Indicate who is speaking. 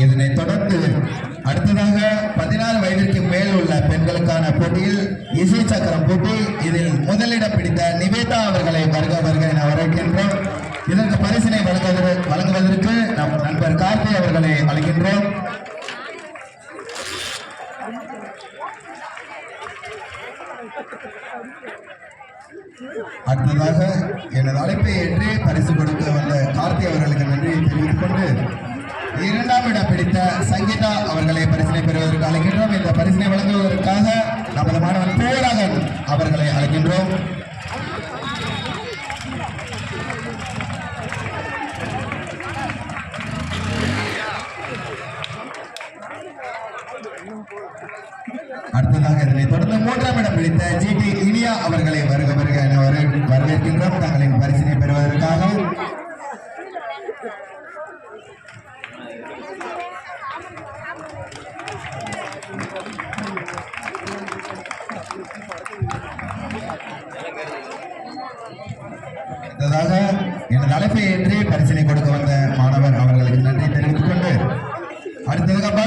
Speaker 1: இதனைத் தொடர்ந்து அடுத்ததாக 14 வயதிற்கு மேல் உள்ள பெண்களுக்கான போட்டியில் இசை சக்கரம் போட்டி. இதில் முதலிடம் பிடித்த நிவேதா அவர்களை வருக என வரவேற்கின்றோம். இதற்கு பரிசினை வழங்குவதற்கு நம் நண்பர் கார்த்தி அவர்களை அழைக்கின்றோம். அடுத்ததாக எனது அழைப்பை ஏற்று பரிசு கொடுக்க வந்த கார்த்தி அவர்களுக்கு நன்றியை தெரிவித்துக் கொண்டு 2ஆம் இடம் பிடித்த சங்கீதா அவர்களை பரிசினை பெறுவதற்கு அழைக்கின்றோம். இந்த பரிசினை வழங்குவதற்காக நமது மாணவன் போராகன் அவர்களை அழைக்கின்றோம். அடுத்ததாக இதனை தொடர்ந்து 3ஆம் இடம் பிடித்த ஜிடி இனியா அவர்களை வருக என வரவேற்கின்றோம் தங்களின் பரிசினை பெறுவதற்காக. அடுத்ததாக எனது அழைப்பை ஏற்று பரிசினை கொடுக்க வந்த மாணவர் அவர்களுக்கு நன்றி தெரிவித்துக் கொண்டு அடுத்ததாக